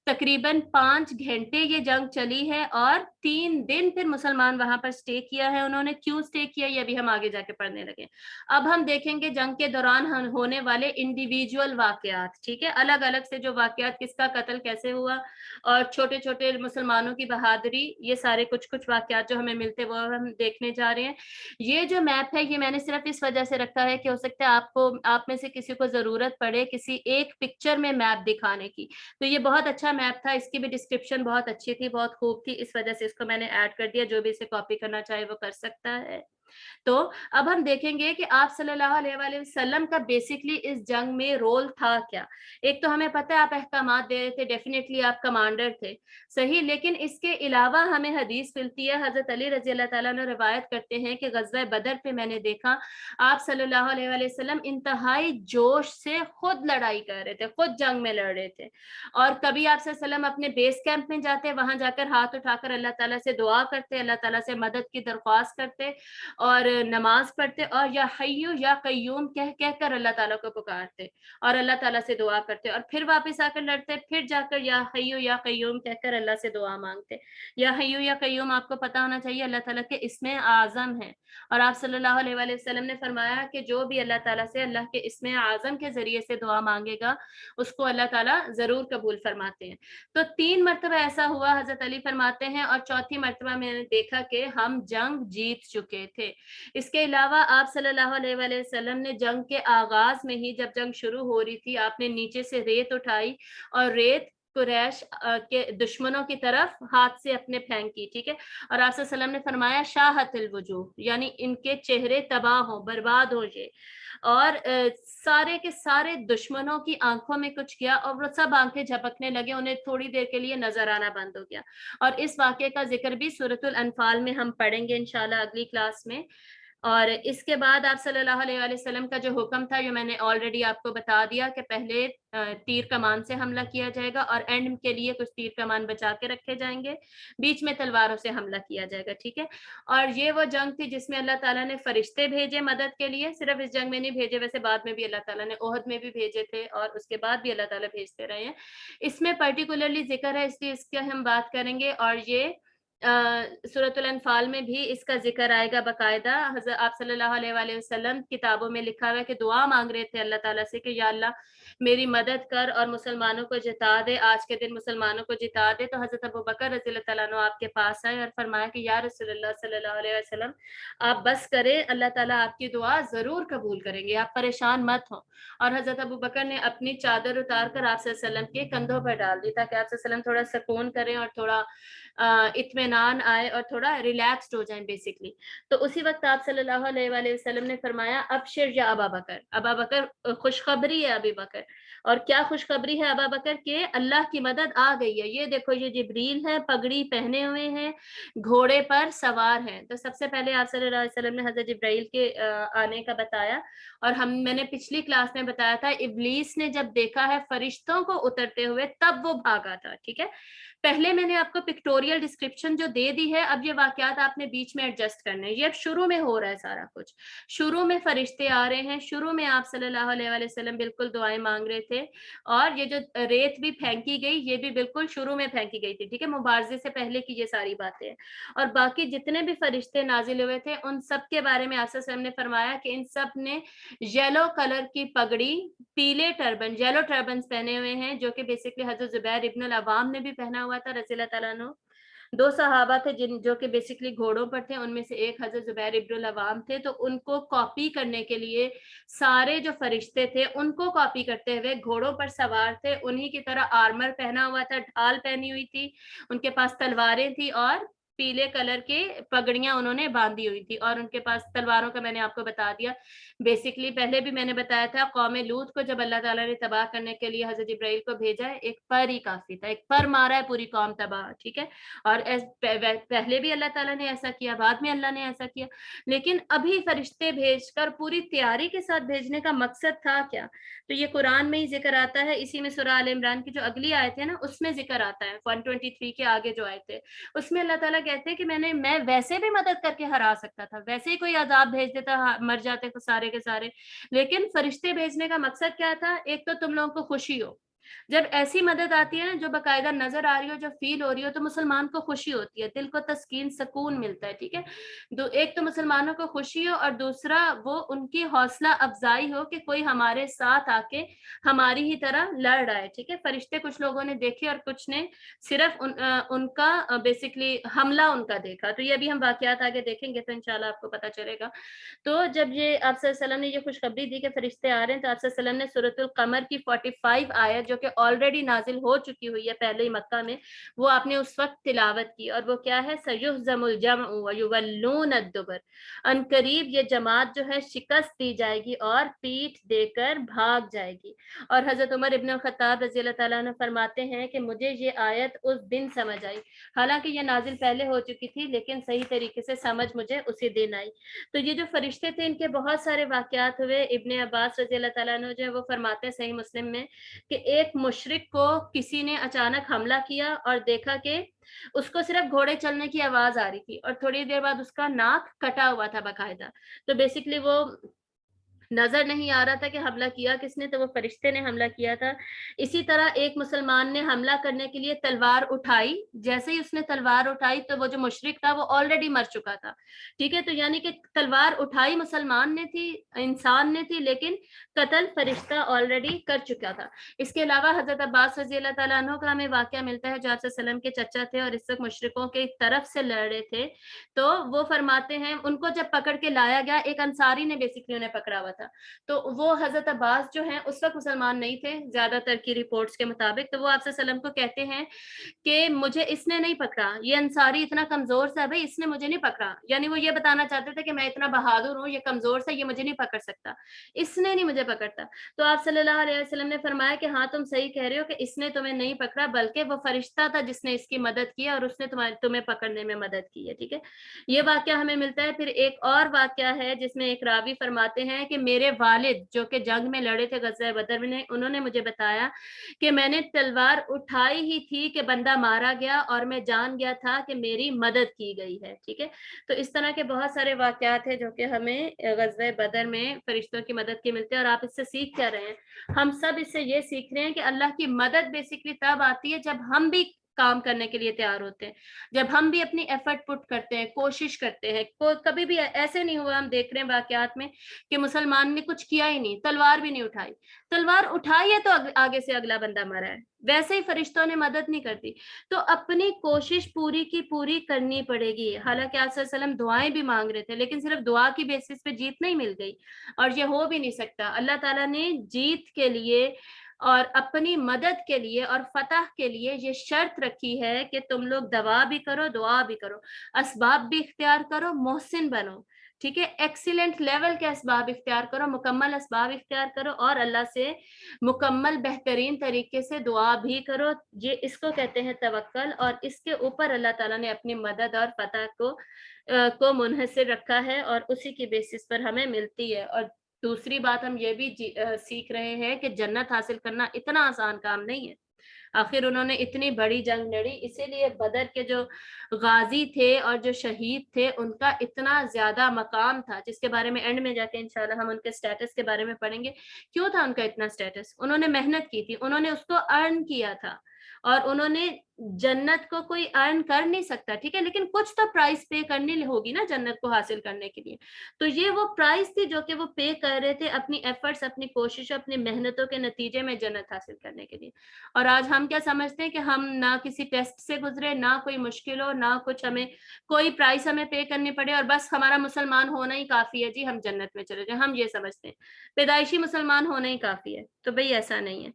تقریباً 5 گھنٹے یہ جنگ چلی ہے, اور 3 دن پھر مسلمان وہاں پر سٹے کیا ہے. انہوں نے کیوں سٹے کیا یہ ابھی ہم آگے جا کے پڑھنے لگے. اب ہم دیکھیں گے جنگ کے دوران ہونے والے انڈیویجول واقعات, ٹھیک ہے, الگ الگ سے جو واقعات, کس کا قتل کیسے ہوا, اور چھوٹے چھوٹے مسلمانوں کی بہادری, یہ سارے کچھ واقعات جو ہمیں ملتے وہ ہم دیکھنے جا رہے ہیں. یہ جو میپ ہے یہ میں نے صرف اس وجہ سے رکھا ہے کہ ہو سکتا ہے آپ میں سے کسی کو ضرورت پڑے کسی ایک پکچر میں میپ دکھانے کی, تو یہ بہت اچھا میپ تھا, اس کی بھی ڈسکرپشن بہت اچھی تھی, بہت خوب تھی, اس وجہ سے اس کو میں نے ایڈ کر دیا. جو بھی اسے کاپی کرنا چاہے وہ کر سکتا ہے. تو اب ہم دیکھیں گے کہ آپ صلی اللہ علیہ وآلہ وسلم کا بیسکلی اس جنگ میں رول تھا کیا. ایک تو ہمیں پتہ ہے آپ احکامات دے رہے تھے, ڈیفینیٹلی آپ کمانڈر تھے, صحیح, لیکن اس کے علاوہ ہمیں حدیث ملتی ہے, حضرت علی رضی اللہ تعالیٰ نے روایت کرتے ہیں کہ غزوہ بدر پہ میں نے دیکھا آپ صلی اللہ علیہ وآلہ وسلم انتہائی جوش سے خود لڑائی کر رہے تھے, خود جنگ میں لڑ رہے تھے. اور کبھی آپ صلی اللہ علیہ وسلم اپنے بیس کیمپ میں جاتے, وہاں جا کر ہاتھ اٹھا کر اللہ تعالیٰ سے دعا کرتے, اللہ تعالیٰ سے مدد کی درخواست کرتے, اور نماز پڑھتے, اور یا حیو یا قیوم کہہ کر اللہ تعالیٰ کو پکارتے, اور اللہ تعالیٰ سے دعا کرتے, اور پھر واپس آ کر لڑتے, پھر جا کر یا حیو یا قیوم کہہ کر اللہ سے دعا مانگتے. یا حیو یا قیوم آپ کو پتا ہونا چاہیے اللہ تعالیٰ کے اسم اعظم ہے, اور آپ صلی اللہ علیہ وآلہ وسلم نے فرمایا کہ جو بھی اللہ تعالیٰ سے اللہ کے اسم اعظم کے ذریعے سے دعا مانگے گا اس کو اللہ تعالیٰ ضرور قبول فرماتے ہیں. تو 3 مرتبہ ایسا ہوا, حضرت علی فرماتے ہیں, اور چوتھی مرتبہ میں نے دیکھا کہ ہم جنگ جیت چکے تھے. اس کے علاوہ آپ صلی اللہ علیہ وآلہ وسلم نے جنگ کے آغاز میں ہی, جب جنگ شروع ہو رہی تھی, آپ نے نیچے سے ریت اٹھائی اور ریت قریش کے دشمنوں کی طرف ہاتھ سے اپنے پھینکی, ٹھیک ہے. اور آپ صلی اللہ علیہ وسلم نے فرمایا شاہت الوجوہ, یعنی ان کے چہرے تباہ ہوں, برباد ہو جائے, اور سارے کے سارے دشمنوں کی آنکھوں میں کچھ کیا, اور وہ سب آنکھیں جھپکنے لگے, انہیں تھوڑی دیر کے لیے نظر آنا بند ہو گیا. اور اس واقعے کا ذکر بھی سورۃ الانفال میں ہم پڑھیں گے انشاءاللہ اگلی کلاس میں. اور اس کے بعد آپ صلی اللہ علیہ وسلم کا جو حکم تھا جو میں نے آلریڈی آپ کو بتا دیا کہ پہلے تیر کمان سے حملہ کیا جائے گا اور اینڈ کے لیے کچھ تیر کمان بچا کے رکھے جائیں گے، بیچ میں تلواروں سے حملہ کیا جائے گا، ٹھیک ہے. اور یہ وہ جنگ تھی جس میں اللہ تعالیٰ نے فرشتے بھیجے مدد کے لیے، صرف اس جنگ میں نہیں بھیجے، ویسے بعد میں بھی اللہ تعالیٰ نے احد میں بھی بھیجے تھے اور اس کے بعد بھی اللہ تعالیٰ بھیجتے رہے ہیں. اس میں پرٹیکولرلی ذکر ہے، اس لیے اس کی ہم بات کریں گے. اور یہ سورۃ الانفال میں بھی اس کا ذکر آئے گا باقاعدہ. حضرت آپ صلی اللہ علیہ وآلہ وسلم کتابوں میں لکھا ہوا ہے کہ دعا مانگ رہے تھے اللہ تعالیٰ سے کہ یا اللہ میری مدد کر اور مسلمانوں کو جتا دے، آج کے دن مسلمانوں کو جتا دے. تو حضرت ابوبکر رضی اللہ تعالیٰ عنہ آپ کے پاس آئے اور فرمایا کہ یا رسول اللہ صلی اللہ علیہ وسلم آپ بس کریں، اللہ تعالیٰ آپ کی دعا ضرور قبول کریں گے، آپ پریشان مت ہوں. اور حضرت ابوبکر نے اپنی چادر اتار کر آپ صلی اللہ علیہ وسلم کے کندھوں پر ڈال دی تاکہ آپ صلی اللہ علیہ وسلم تھوڑا سکون کریں اور تھوڑا اطمینان آئے اور تھوڑا ریلیکسڈ ہو جائیں بیسکلی. تو اسی وقت آپ صلی اللہ علیہ وآلہ وسلم نے فرمایا ابشر یا ابا بکر، ابا بکر خوشخبری ہے ابی بکر. اور کیا خوشخبری ہے ابا بکر کہ اللہ کی مدد آ گئی ہے. یہ دیکھو یہ جبریل ہے، پگڑی پہنے ہوئے ہیں، گھوڑے پر سوار ہیں. تو سب سے پہلے آپ صلی اللہ علیہ وسلم نے حضرت جبرائیل کے آنے کا بتایا. اور میں نے پچھلی کلاس میں بتایا تھا ابلیس نے جب دیکھا ہے فرشتوں کو اترتے ہوئے تب وہ بھاگا تھا، ٹھیک ہے. پہلے میں نے آپ کو پکٹوریل ڈسکرپشن جو دے دی ہے، اب یہ واقعات آپ نے بیچ میں ایڈجسٹ کرنے ہیں. یہ اب شروع میں ہو رہا ہے سارا کچھ، شروع میں فرشتے آ رہے ہیں، شروع میں آپ صلی اللہ علیہ وآلہ وسلم بالکل دعائیں مانگ رہے تھے. اور یہ جو ریت بھی پھینکی گئی یہ بھی بالکل شروع میں پھینکی گئی تھی، ٹھیک ہے، مبارزے سے پہلے کی یہ ساری باتیں ہیں. اور باقی جتنے بھی فرشتے نازل ہوئے تھے ان سب کے بارے میں آپ صلی اللہ علیہ وسلم نے فرمایا کہ ان سب نے یلو کلر کی پگڑی، پیلے ٹربن، یلو ٹربنز پہنے ہوئے ہیں، جو کہ بیسکلی حضرت زبیر ابن العوام نے بھی پہنا ہوا تھا رضی اللہ تعالیٰ عنہ. دو صحابہ تھے جو کہ بیسکلی گھوڑوں پر تھے، ان میں سے ایک حضرت زبیر ابن العوام تھے. تو ان کو کاپی کرنے کے لیے سارے جو فرشتے تھے ان کو کاپی کرتے ہوئے گھوڑوں پر سوار تھے، انہی کی طرح آرمر پہنا ہوا تھا، ڈھال پہنی ہوئی تھی، ان کے پاس تلواریں تھی اور پیلے کلر کے پگڑیاں انہوں نے باندھی ہوئی تھی. اور ان کے پاس تلواروں کا میں نے آپ کو بتا دیا. بیسکلی پہلے بھی میں نے بتایا تھا قوم لوط کو جب اللہ تعالیٰ نے تباہ کرنے کے لیے حضرت جبرائیل کو بھیجا ہے، ایک پر ہی کافی تھا، ایک پر مارا ہے پوری قوم تباہ، ٹھیک ہے. اور پہلے بھی اللہ تعالیٰ نے ایسا کیا، بعد میں اللہ نے ایسا کیا. لیکن ابھی فرشتے بھیج کر پوری تیاری کے ساتھ بھیجنے کا مقصد تھا کیا؟ تو یہ قرآن میں ہی ذکر آتا ہے. اسی میں سورہ آل عمران کی جو اگلی آیت ہے نا اس میں ذکر آتا ہے، 123 کے آگے جو آیت ہے اس میں اللہ تعالیٰ کہتے ہیں کہ میں ویسے بھی مدد کر کے ہرا سکتا تھا، ویسے ہی کوئی عذاب بھیج دیتا، مر جاتے تو سارے کے سارے. لیکن فرشتے بھیجنے کا مقصد کیا تھا؟ ایک تو تم لوگوں کو خوشی ہو، جب ایسی مدد آتی ہے نا جو باقاعدہ نظر آ رہی ہو، جو فیل ہو رہی ہو، تو مسلمان کو خوشی ہوتی ہے، دل کو تسکین سکون ملتا ہے، ٹھیک ہے. ایک تو مسلمانوں کو خوشی ہو اور دوسرا وہ ان کی حوصلہ افزائی ہو کہ کوئی ہمارے ساتھ آ کے ہماری ہی طرح لڑ رہا ہے، ٹھیک ہے. فرشتے کچھ لوگوں نے دیکھے اور کچھ نے صرف ان کا بیسکلی حملہ ان کا دیکھا. تو یہ ابھی ہم واقعات آگے دیکھیں گے تو انشاءاللہ آپ کو پتہ چلے گا. تو جب یہ آپ صلی اللہ علیہ وسلم نے یہ خوشخبری دی کہ فرشتے آ رہے ہیں تو آپ صلی اللہ علیہ وسلم نے سورۃ القمر کی 45 آیت جو کہ آلریڈی نازل ہو چکی ہوئی ہے پہلے ہی مکہ میں، وہ آپ نے اس وقت تلاوت کی. اور وہ کیا ہے؟ سَيُهْزَمُ الْجَمْعُ وَيُوَلُّونَ الدُّبُرَ، ان قریب یہ جماعت جو ہے شکست دی جائے گی اور پیٹھ دے کر بھاگ جائے گی. اور حضرت عمر ابن الخطاب رضی اللہ تعالیٰ عنہ فرماتے ہیں کہ مجھے یہ آیت اس دن سمجھ آئی، حالانکہ یہ نازل پہلے ہو چکی تھی لیکن صحیح طریقے سے سمجھ مجھے اسی دن آئی. تو یہ جو فرشتے تھے ان کے بہت سارے واقعات ہوئے. ابن عباس رضی اللہ تعالیٰ عنہ جو ہے وہ فرماتے ہیں صحیح مسلم میں کہ ایک مشرک کو کسی نے اچانک حملہ کیا اور دیکھا کہ اس کو صرف گھوڑے چلنے کی آواز آ رہی تھی اور تھوڑی دیر بعد اس کا ناک کٹا ہوا تھا باقاعدہ. تو بیسکلی وہ نظر نہیں آ رہا تھا کہ حملہ کیا کس نے، تو وہ فرشتے نے حملہ کیا تھا. اسی طرح ایک مسلمان نے حملہ کرنے کے لیے تلوار اٹھائی، جیسے ہی اس نے تلوار اٹھائی تو وہ جو مشرک تھا وہ آلریڈی مر چکا تھا، ٹھیک ہے. تو یعنی کہ تلوار اٹھائی مسلمان نے تھی، انسان نے تھی، لیکن قتل فرشتہ آلریڈی کر چکا تھا. اس کے علاوہ حضرت عباس رضی اللہ تعالیٰ عنہ کا ہمیں واقعہ ملتا ہے جو آپ صلی اللہ علیہ وسلم کے چچا تھے اور اس وقت مشرکوں کی طرف سے لڑ رہے تھے. تو وہ فرماتے ہیں ان کو جب پکڑ کے لایا گیا، ایک انصاری نے بیسکلی انہیں پکڑا ہوا تھا. تو وہ حضرت عباس جو ہیں اس وقت مسلمان نہیں تھے زیادہ تر کی رپورٹس کے مطابق. تو وہ آپ صلی اللہ علیہ وسلم کو کہتے ہیں کہ مجھے اس نے نہیں پکڑا, یہ انصاری اتنا کمزور سا ہے بھائی, اس نے مجھے نہیں پکڑا. یعنی وہ یہ بتانا چاہتے تھے کہ میں اتنا بہادر ہوں, یہ کمزور سا, یہ مجھے نہیں پکڑ سکتا, اس نے نہیں مجھے پکڑتا. تو آپ صلی اللہ علیہ وسلم نے فرمایا کہ ہاں تم صحیح کہہ رہے ہو کہ اس نے تمہیں نہیں پکڑا, بلکہ وہ فرشتہ تھا جس نے اس کی مدد کی اور اس نے تمہیں پکڑنے میں مدد کی ہے. ٹھیک ہے, یہ واقعہ ہمیں ملتا ہے. پھر ایک اور واقعہ ہے جس میں ایک راوی فرماتے ہیں کہ میرے والد جو کہ جنگ میں لڑے تھے غزوہ بدر میں, انہوں نے مجھے بتایا کہ میں نے تلوار اٹھائی ہی تھی کہ بندہ مارا گیا اور میں جان گیا تھا کہ میری مدد کی گئی ہے. ٹھیک ہے, تو اس طرح کے بہت سارے واقعات ہیں جو کہ ہمیں غزوہ بدر میں فرشتوں کی مدد کی ملتے ہیں. اور آپ اس سے سیکھ کیا رہے ہیں؟ ہم سب اس سے یہ سیکھ رہے ہیں کہ اللہ کی مدد بیسکلی تب آتی ہے جب ہم بھی کام کرنے کے لیے تیار ہوتے ہیں, جب ہم بھی اپنی ایفرٹ پٹ کرتے ہیں, کوشش کرتے ہیں. کبھی بھی ایسے نہیں ہوا, ہم دیکھ رہے ہیں واقعات میں کہ مسلمان نے کچھ کیا ہی نہیں, تلوار بھی نہیں اٹھائی. تلوار اٹھائی ہے تو آگے سے اگلا بندہ مرا ہے, ویسے ہی فرشتوں نے مدد نہیں کرتی. تو اپنی کوشش پوری کی پوری کرنی پڑے گی. حالانکہ آپ صلی اللہ علیہ وسلم دعائیں بھی مانگ رہے تھے, لیکن صرف دعا کی بیسس پہ جیت نہیں مل گئی, اور یہ ہو بھی نہیں سکتا. اللہ تعالیٰ نے جیت کے لیے اور اپنی مدد کے لیے اور فتح کے لیے یہ شرط رکھی ہے کہ تم لوگ دعا بھی کرو, دعا بھی کرو, اسباب بھی اختیار کرو, محسن بنو. ٹھیک ہے, ایکسیلنٹ لیول کے اسباب اختیار کرو, مکمل اسباب اختیار کرو, اور اللہ سے مکمل بہترین طریقے سے دعا بھی کرو. یہ اس کو کہتے ہیں توکل, اور اس کے اوپر اللہ تعالیٰ نے اپنی مدد اور فتح کو منحصر رکھا ہے, اور اسی کی بیسس پر ہمیں ملتی ہے. اور دوسری بات ہم یہ بھی سیکھ رہے ہیں کہ جنت حاصل کرنا اتنا آسان کام نہیں ہے. آخر انہوں نے اتنی بڑی جنگ لڑی, اسی لیے بدر کے جو غازی تھے اور جو شہید تھے ان کا اتنا زیادہ مقام تھا, جس کے بارے میں اینڈ میں جا کے انشاءاللہ ہم ان کے سٹیٹس کے بارے میں پڑھیں گے. کیوں تھا ان کا اتنا سٹیٹس؟ انہوں نے محنت کی تھی, انہوں نے اس کو ارن کیا تھا, اور انہوں نے جنت کو کوئی ارن کر نہیں سکتا. ٹھیک ہے, لیکن کچھ تو پرائز پے کرنی ہوگی نا جنت کو حاصل کرنے کے لیے. تو یہ وہ پرائز تھی جو کہ وہ پے کر رہے تھے اپنی ایفرٹس, اپنی کوشش, اپنی محنتوں کے نتیجے میں جنت حاصل کرنے کے لیے. اور آج ہم کیا سمجھتے ہیں کہ ہم نہ کسی ٹیسٹ سے گزرے, نہ کوئی مشکل ہو, نہ کچھ ہمیں کوئی پرائز ہمیں پے کرنی پڑے, اور بس ہمارا مسلمان ہونا ہی کافی ہے, جی ہم جنت میں چلے جائیں. ہم یہ سمجھتے ہیں پیدائشی مسلمان ہونا ہی کافی ہے. تو بھئی ایسا نہیں ہے.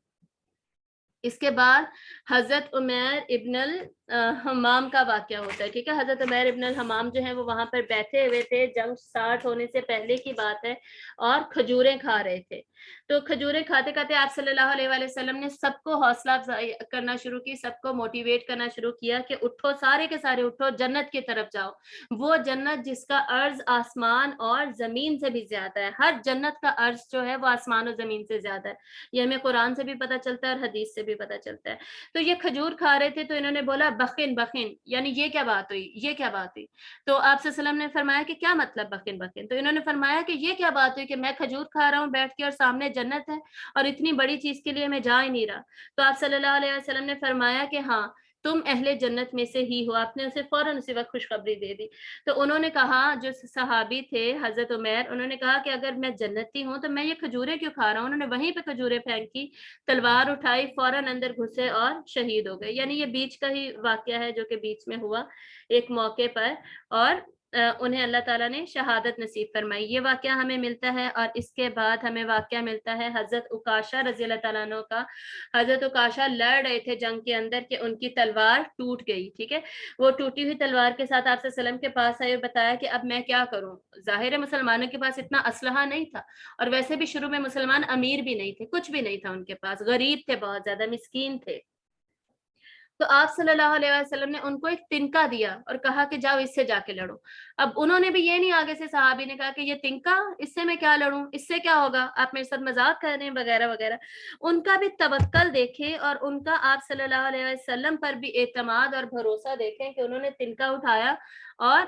اس کے بعد حضرت عمیر ابن الحمام کا واقعہ ہوتا ہے. ٹھیک ہے, حضرت عمیر ابن الحمام جو ہیں وہ وہاں پر بیٹھے ہوئے تھے, جنگ سٹارٹ ہونے سے پہلے کی بات ہے, اور کھجوریں کھا رہے تھے. تو کھجوریں کھاتے کھاتے آپ صلی اللہ علیہ وآلہ وسلم نے سب کو حوصلہ افزائی کرنا شروع کی, سب کو موٹیویٹ کرنا شروع کیا کہ اٹھو, سارے کے سارے اٹھو, جنت کی طرف جاؤ. وہ جنت جس کا عرض آسمان اور زمین سے بھی زیادہ ہے. ہر جنت کا عرض جو ہے وہ آسمان و زمین سے زیادہ ہے. یہ ہمیں قرآن سے بھی پتہ چلتا ہے اور حدیث سے بھی پتہ چلتا ہے. تو یہ کھجور کھا رہے تھے, تو انہوں نے بولا بخن بخن, یعنی یہ کیا بات ہوئی, یہ کیا بات ہوئی. تو آپ صلی اللہ علیہ وسلم نے فرمایا کہ کیا مطلب بخن بخن. تو انہوں نے فرمایا کہ یہ کیا بات ہوئی کہ میں کھجور کھا رہا ہوں بیٹھ کے, اور سامنے جنت ہے, اور اتنی بڑی چیز کے لیے میں جا ہی نہیں رہا. تو آپ صلی اللہ علیہ وسلم نے فرمایا کہ ہاں تم اہل جنت میں سے ہی ہو. آپ نے اسے فوراً اسی وقت خوشخبری دے دی. تو انہوں نے کہا, جو صحابی تھے حضرت عمیر, انہوں نے کہا کہ اگر میں جنتی ہوں تو میں یہ کھجوریں کیوں کھا رہا ہوں. انہوں نے وہیں پہ کھجوریں پھینکی, تلوار اٹھائی, فوراً اندر گھسے اور شہید ہو گئے. یعنی یہ بیچ کا ہی واقعہ ہے جو کہ بیچ میں ہوا ایک موقع پر, اور انہیں اللہ تعالیٰ نے شہادت نصیب فرمائی. یہ واقعہ ہمیں ملتا ہے. اور اس کے بعد ہمیں واقعہ ملتا ہے حضرت عکاشہ رضی اللہ تعالیٰ عنہ کا. حضرت عکاشہ لڑ رہے تھے جنگ کے اندر کہ ان کی تلوار ٹوٹ گئی. ٹھیک ہے, وہ ٹوٹی ہوئی تلوار کے ساتھ آپ صلی اللہ علیہ وسلم کے پاس آئے, بتایا کہ اب میں کیا کروں. ظاہر مسلمانوں کے پاس اتنا اسلحہ نہیں تھا, اور ویسے بھی شروع میں مسلمان امیر بھی نہیں تھے, کچھ بھی نہیں تھا ان کے پاس, غریب تھے, بہت زیادہ مسکین تھے. تو آپ صلی اللہ علیہ وسلم نے ان کو ایک تنکا دیا اور کہا کہ جاؤ اس سے جا کے لڑو. اب انہوں نے بھی یہ نہیں, آگے سے صحابی نے کہا کہ یہ تنکا, اس سے میں کیا لڑوں, اس سے کیا ہوگا, آپ میرے ساتھ مذاق کر رہے ہیں وغیرہ وغیرہ. ان کا بھی توکل دیکھیں, اور ان کا آپ صلی اللہ علیہ وسلم پر بھی اعتماد اور بھروسہ دیکھیں کہ انہوں نے تنکا اٹھایا اور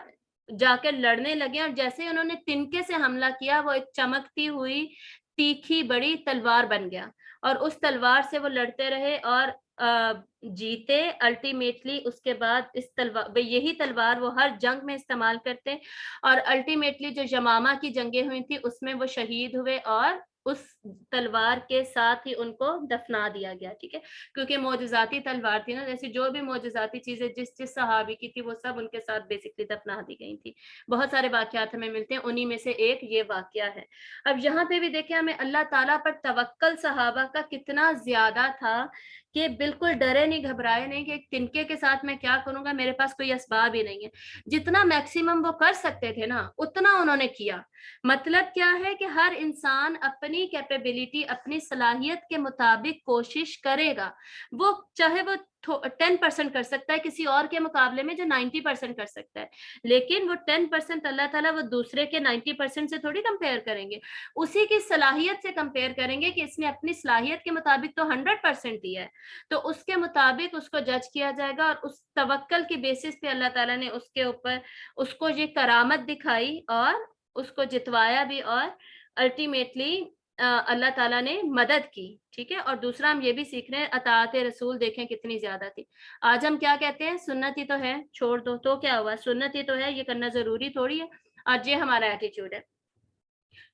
جا کے لڑنے لگے. اور جیسے انہوں نے تنکے سے حملہ کیا, وہ ایک چمکتی ہوئی تیکھی بڑی تلوار بن گیا, اور اس تلوار سے وہ لڑتے رہے اور جیتے الٹیمیٹلی. اس کے بعد اس تلوار, یہی تلوار وہ ہر جنگ میں استعمال کرتے, اور الٹیمیٹلی جو یمامہ کی جنگیں ہوئی تھی اس میں وہ شہید ہوئے اور اس تلوار کے ساتھ ہی ان کو دفنا دیا گیا، ٹھیک ہے، کیونکہ معجزاتی تلوار تھی نا، جیسے جو بھی معجزاتی چیزیں جس صحابی کی تھی وہ سب ان کے ساتھ بیسکلی دفنا دی گئی تھی۔ بہت سارے واقعات ہمیں ملتے ہیں، انہی میں سے ایک یہ واقعہ ہے۔ اب یہاں پہ بھی دیکھیں ہمیں اللہ تعالیٰ پر توکل صحابہ کا کتنا زیادہ تھا کہ بالکل ڈرے نہیں، گھبرائے نہیں کہ تنکے کے ساتھ میں کیا کروں گا، میرے پاس کوئی اسباب ہی نہیں ہے۔ جتنا میکسیمم وہ کر سکتے تھے نا اتنا انہوں نے کیا۔ مطلب کیا ہے کہ ہر انسان اپنی کیپیبلٹی، اپنی صلاحیت کے مطابق کوشش کرے گا، وہ چاہے وہ 10% کر سکتا ہے کسی اور کے مقابلے میں جو 90% کر سکتا ہے، لیکن وہ 10% اللہ تعالیٰ وہ دوسرے کے 90% سے تھوڑی کمپیئر کریں گے، اسی کی صلاحیت سے کمپیئر کریں گے کہ اس نے اپنی صلاحیت کے مطابق تو 100% دیا ہے، تو اس کے مطابق اس کو جج کیا جائے گا۔ اور اس توکل کی بیسس پہ اللہ تعالیٰ نے اس کے اوپر اس کو یہ کرامت دکھائی اور اس کو جتوایا بھی، اور الٹیمیٹلی اللہ تعالیٰ نے مدد کی، ٹھیک ہے۔ اور دوسرا ہم یہ بھی سیکھ رہے ہیں اطاعت رسول، دیکھیں کتنی زیادہ تھی۔ آج ہم کیا کہتے ہیں، سنت ہی تو ہے چھوڑ دو، تو کیا ہوا، سنت ہی تو ہے، یہ کرنا ضروری تھوڑی ہے۔ آج یہ ہمارا ایٹیچیوڈ ہے۔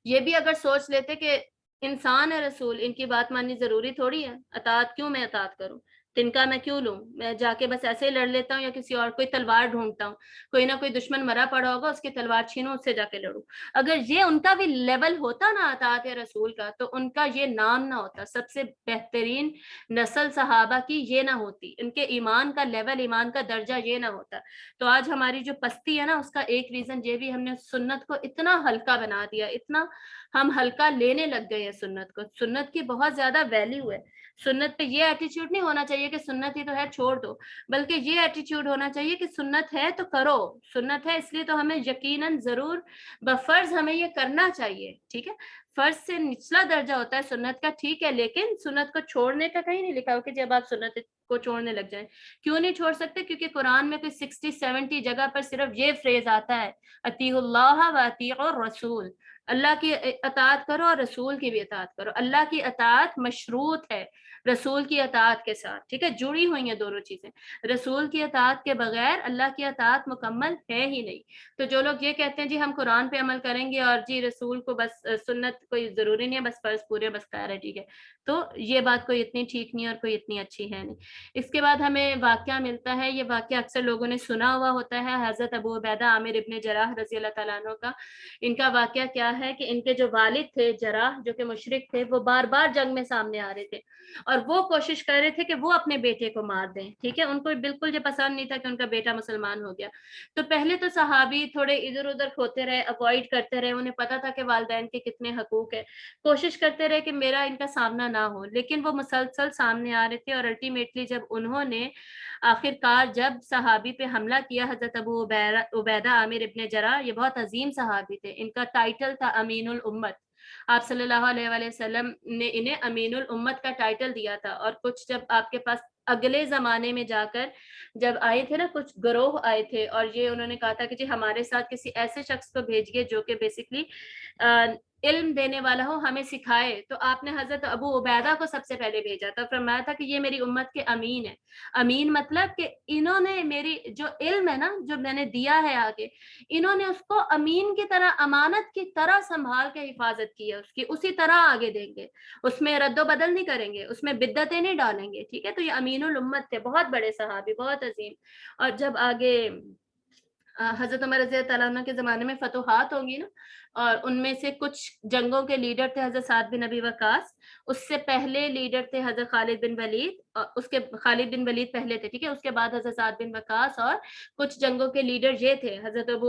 یہ بھی اگر سوچ لیتے کہ انسان ہے رسول، ان کی بات ماننی ضروری تھوڑی ہے، اطاعت کیوں میں اطاعت کروں، تنکا میں کیوں لوں، میں جا کے بس ایسے ہی لڑ لیتا ہوں، یا کسی اور کوئی تلوار ڈھونڈتا ہوں، کوئی نہ کوئی دشمن مرا پڑا ہوگا اس کی تلوار چھینوں اس سے جا کے لڑوں۔ اگر یہ ان کا بھی لیول ہوتا نا اطاعت رسول کا، تو ان کا یہ نام نہ ہوتا، سب سے بہترین نسل صحابہ کی یہ نہ ہوتی، ان کے ایمان کا لیول، ایمان کا درجہ یہ نہ ہوتا۔ تو آج ہماری جو پستی ہے نا، اس کا ایک ریزن یہ بھی، ہم نے سنت کو اتنا ہلکا بنا دیا، اتنا ہم ہلکا لینے لگ گئے ہیں سنت کو۔ سنت کی بہت زیادہ ویلیو ہے۔ سنت پہ یہ ایٹیچیوڈ نہیں ہونا چاہیے کہ سنت ہی تو ہے چھوڑ دو، بلکہ یہ ایٹیچیوڈ ہونا چاہیے کہ سنت ہے تو کرو، سنت ہے اس لیے تو ہمیں یقیناً ضرور بفرض ہمیں یہ کرنا چاہیے، ٹھیک ہے۔ فرض سے نچلا درجہ ہوتا ہے سنت کا، ٹھیک ہے، لیکن سنت کو چھوڑنے کا کہیں نہیں لکھا ہو کہ جب آپ سنت کو چھوڑنے لگ جائیں۔ کیوں نہیں چھوڑ سکتے؟ کیونکہ قرآن میں کوئی 60-70 جگہ پر صرف یہ فریز آتا ہے، اطیعوا اللہ و اطیعوا الرسول، اللہ کی اطاعت کرو اور رسول کی بھی اطاعت کرو۔ اللہ کی اطاعت مشروط ہے رسول کی اطاعت کے ساتھ، ٹھیک ہے، جڑی ہوئی ہیں دونوں چیزیں۔ رسول کی اطاعت کے بغیر اللہ کی اطاعت مکمل ہے ہی نہیں۔ تو جو لوگ یہ کہتے ہیں جی ہم قرآن پہ عمل کریں گے اور جی رسول کو بس سنت کوئی ضروری نہیں ہے، بس فرض پورے بس خیر ہے، ٹھیک ہے، تو یہ بات کوئی اتنی ٹھیک نہیں اور کوئی اتنی اچھی ہے نہیں۔ اس کے بعد ہمیں واقعہ ملتا ہے، یہ واقعہ اکثر لوگوں نے سنا ہوا ہوتا ہے، حضرت ابو عبیدہ عامر ابن جراح رضی اللہ تعالیٰ عنہ کا۔ ان کا واقعہ کیا ہے کہ ان کے جو والد تھے جراح، جو کہ مشرک تھے، وہ بار بار جنگ میں سامنے آ رہے تھے اور وہ کوشش کر رہے تھے کہ وہ اپنے بیٹے کو مار دیں، ٹھیک ہے، ان کو بالکل یہ پسند نہیں تھا کہ ان کا بیٹا مسلمان ہو گیا۔ تو پہلے تو صحابی تھوڑے ادھر ادھر کھوتے رہے، اوائڈ کرتے رہے، انہیں پتا تھا کہ والدین کے کتنے حقوق ہے، کوشش کرتے رہے کہ میرا ان کا سامنا نہ ہو، لیکن وہ مسلسل سامنے آ رہے تھے۔ اور الٹیمیٹلی جب انہوں نے آخر کار جب صحابی پہ حملہ کیا، حضرت ابو عبیدہ عامر ابن جراح، یہ بہت عظیم صحابی تھے، ان کا ٹائٹل تھا امین الامت، آپ صلی اللہ علیہ وآلہ وسلم نے انہیں امین الامت کا ٹائٹل دیا تھا۔ اور کچھ جب آپ کے پاس اگلے زمانے میں جا کر جب آئے تھے نا، کچھ گروہ آئے تھے اور یہ انہوں نے کہا تھا کہ جی ہمارے ساتھ کسی ایسے شخص کو بھیجیے جو کہ بیسکلی علم دینے والا ہو، ہمیں سکھائے، تو آپ نے حضرت ابو عبیدہ کو سب سے پہلے بھیجا تھا، فرمایا تھا کہ یہ میری امت کے امین ہے۔ امین مطلب کہ انہوں نے میری جو علم ہے نا، جو میں نے دیا ہے آگے، انہوں نے اس کو امین کی طرح، امانت کی طرح سنبھال کے حفاظت کی ہے، اس کی اسی طرح آگے دیں گے، اس میں رد و بدل نہیں کریں گے، اس میں بدعتیں نہیں ڈالیں گے، ٹھیک ہے۔ تو یہ امین الامت تھے، بہت بڑے صحابی، بہت عظیم۔ اور جب آگے حضرت عمر رضی اللہ عنہ کے زمانے میں فتوحات ہوں گی نا، اور ان میں سے کچھ جنگوں کے لیڈر تھے حضرت سعد بن ابی وقاص، اس سے پہلے لیڈر تھے حضرت خالد بن ولید، اور اس کے خالد بن ولید پہلے تھے، ٹھیک ہے، اس کے بعد حضرت سعد بن وقاص، اور کچھ جنگوں کے لیڈر یہ تھے حضرت ابو